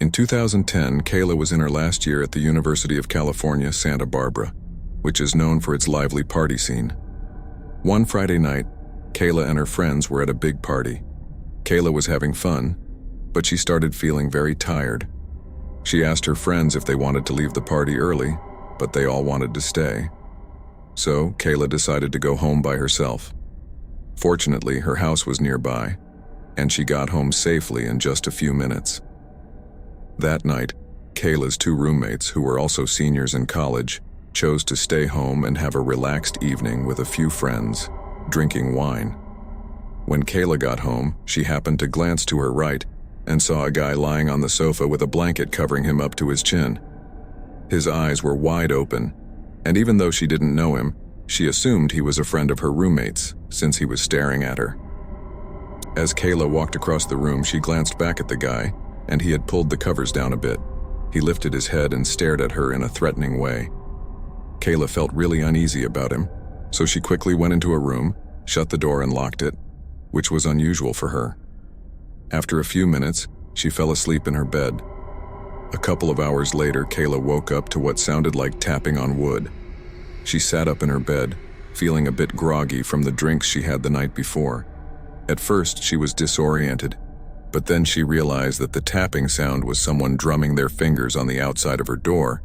In 2010, Kayla was in her last year at the University of California, Santa Barbara, which is known for its lively party scene. One Friday night, Kayla and her friends were at a big party. Kayla was having fun, but she started feeling very tired. She asked her friends if they wanted to leave the party early, but they all wanted to stay. So, Kayla decided to go home by herself. Fortunately, her house was nearby, and she got home safely in just a few minutes. That night, Kayla's two roommates, who were also seniors in college, chose to stay home and have a relaxed evening with a few friends, drinking wine. When Kayla got home, she happened to glance to her right and saw a guy lying on the sofa with a blanket covering him up to his chin. His eyes were wide open, and even though she didn't know him, she assumed he was a friend of her roommate's, since he was staring at her. As Kayla walked across the room, she glanced back at the guy, and he had pulled the covers down a bit. He lifted his head and stared at her in a threatening way. Kayla felt really uneasy about him, so she quickly went into a room, shut the door and locked it, which was unusual for her. After a few minutes, she fell asleep in her bed. A couple of hours later, Kayla woke up to what sounded like tapping on wood. She sat up in her bed, feeling a bit groggy from the drinks she had the night before. At first, she was disoriented, but then she realized that the tapping sound was someone drumming their fingers on the outside of her door.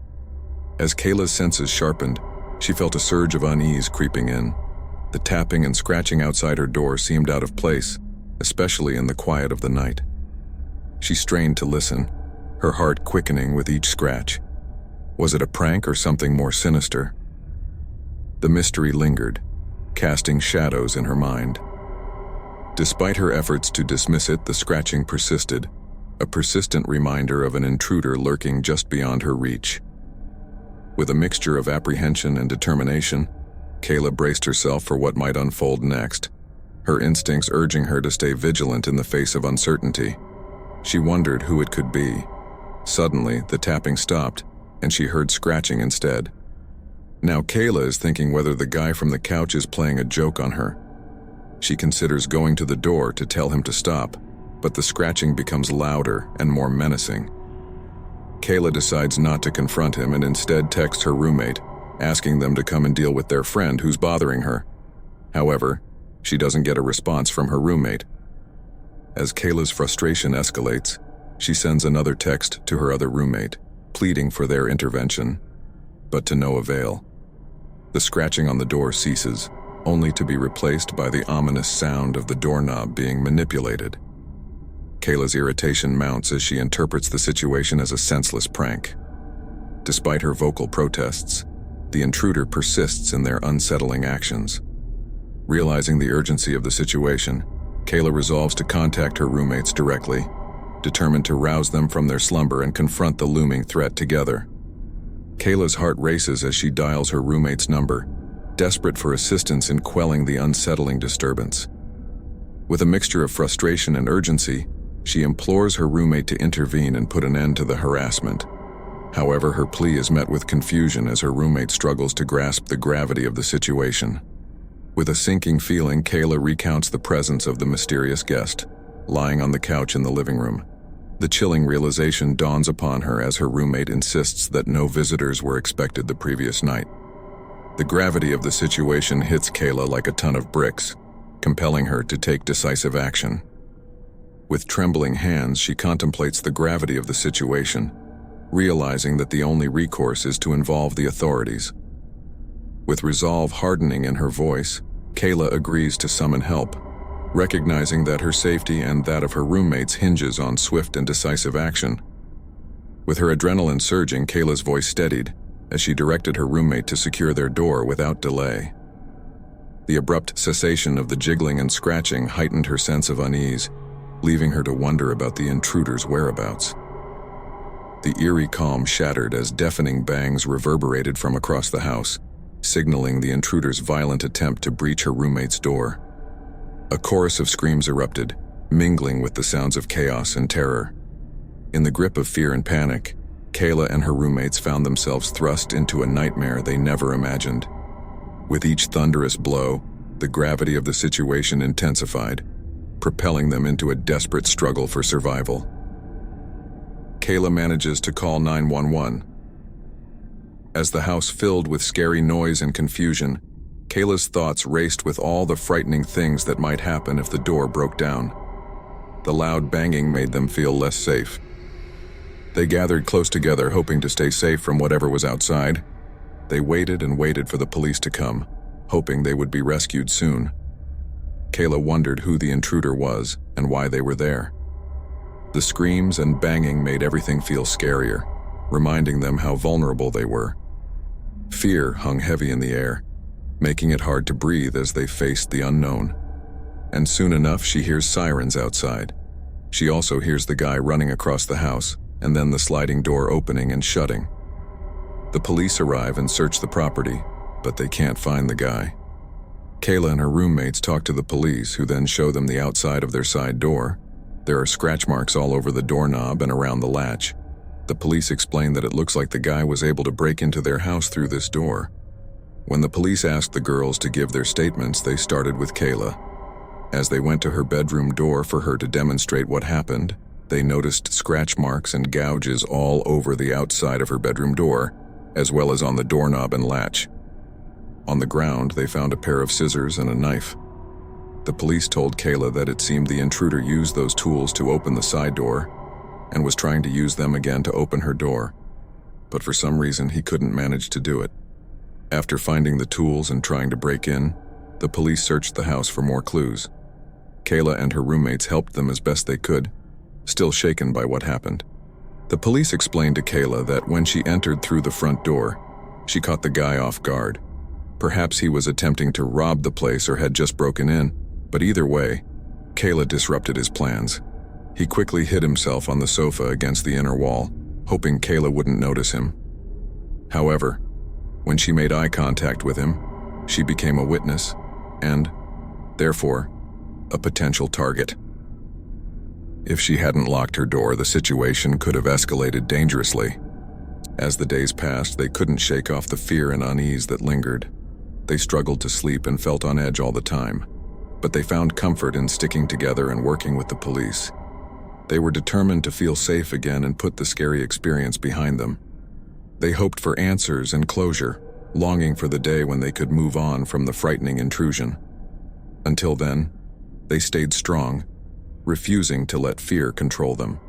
As Kayla's senses sharpened, she felt a surge of unease creeping in. The tapping and scratching outside her door seemed out of place, especially in the quiet of the night. She strained to listen, her heart quickening with each scratch. Was it a prank or something more sinister? The mystery lingered, casting shadows in her mind. Despite her efforts to dismiss it, the scratching persisted, a persistent reminder of an intruder lurking just beyond her reach. With a mixture of apprehension and determination, Kayla braced herself for what might unfold next, her instincts urging her to stay vigilant in the face of uncertainty. She wondered who it could be. Suddenly, the tapping stopped, and she heard scratching instead. Now Kayla is thinking whether the guy from the couch is playing a joke on her. She considers going to the door to tell him to stop, but the scratching becomes louder and more menacing. Kayla decides not to confront him and instead texts her roommate, asking them to come and deal with their friend who's bothering her. However, she doesn't get a response from her roommate. As Kayla's frustration escalates, she sends another text to her other roommate, pleading for their intervention, but to no avail. The scratching on the door ceases, only to be replaced by the ominous sound of the doorknob being manipulated. Kayla's irritation mounts as she interprets the situation as a senseless prank. Despite her vocal protests, the intruder persists in their unsettling actions. Realizing the urgency of the situation, Kayla resolves to contact her roommates directly, determined to rouse them from their slumber and confront the looming threat together. Kayla's heart races as she dials her roommate's number, desperate for assistance in quelling the unsettling disturbance. With a mixture of frustration and urgency, she implores her roommate to intervene and put an end to the harassment. However, her plea is met with confusion as her roommate struggles to grasp the gravity of the situation. With a sinking feeling, Kayla recounts the presence of the mysterious guest, lying on the couch in the living room. The chilling realization dawns upon her as her roommate insists that no visitors were expected the previous night. The gravity of the situation hits Kayla like a ton of bricks, compelling her to take decisive action. With trembling hands, she contemplates the gravity of the situation, realizing that the only recourse is to involve the authorities. With resolve hardening in her voice, Kayla agrees to summon help, recognizing that her safety and that of her roommates hinges on swift and decisive action. With her adrenaline surging, Kayla's voice steadied as she directed her roommate to secure their door without delay. The abrupt cessation of the jiggling and scratching heightened her sense of unease, leaving her to wonder about the intruder's whereabouts. The eerie calm shattered as deafening bangs reverberated from across the house, signaling the intruder's violent attempt to breach her roommate's door. A chorus of screams erupted, mingling with the sounds of chaos and terror. In the grip of fear and panic, Kayla and her roommates found themselves thrust into a nightmare they never imagined. With each thunderous blow, the gravity of the situation intensified, propelling them into a desperate struggle for survival. Kayla manages to call 911. As the house filled with scary noise and confusion, Kayla's thoughts raced with all the frightening things that might happen if the door broke down. The loud banging made them feel less safe. They gathered close together, hoping to stay safe from whatever was outside. They waited and waited for the police to come, hoping they would be rescued soon. Kayla wondered who the intruder was and why they were there. The screams and banging made everything feel scarier, reminding them how vulnerable they were. Fear hung heavy in the air, making it hard to breathe as they faced the unknown. And soon enough, she hears sirens outside. She also hears the guy running across the house, and then the sliding door opening and shutting. The police arrive and search the property, but they can't find the guy. Kayla and her roommates talk to the police, who then show them the outside of their side door. There are scratch marks all over the doorknob and around the latch. The police explain that it looks like the guy was able to break into their house through this door. When the police asked the girls to give their statements, they started with Kayla. As they went to her bedroom door for her to demonstrate what happened, they noticed scratch marks and gouges all over the outside of her bedroom door, as well as on the doorknob and latch. On the ground, they found a pair of scissors and a knife. The police told Kayla that it seemed the intruder used those tools to open the side door and was trying to use them again to open her door, but for some reason he couldn't manage to do it. After finding the tools and trying to break in, the police searched the house for more clues. Kayla and her roommates helped them as best they could, still shaken by what happened. The police explained to Kayla that when she entered through the front door, she caught the guy off guard. Perhaps he was attempting to rob the place or had just broken in, but either way, Kayla disrupted his plans. He quickly hid himself on the sofa against the inner wall, hoping Kayla wouldn't notice him. However, when she made eye contact with him, she became a witness and, therefore, a potential target. If she hadn't locked her door, the situation could have escalated dangerously. As the days passed, they couldn't shake off the fear and unease that lingered. They struggled to sleep and felt on edge all the time, but they found comfort in sticking together and working with the police. They were determined to feel safe again and put the scary experience behind them. They hoped for answers and closure, longing for the day when they could move on from the frightening intrusion. Until then, they stayed strong, refusing to let fear control them.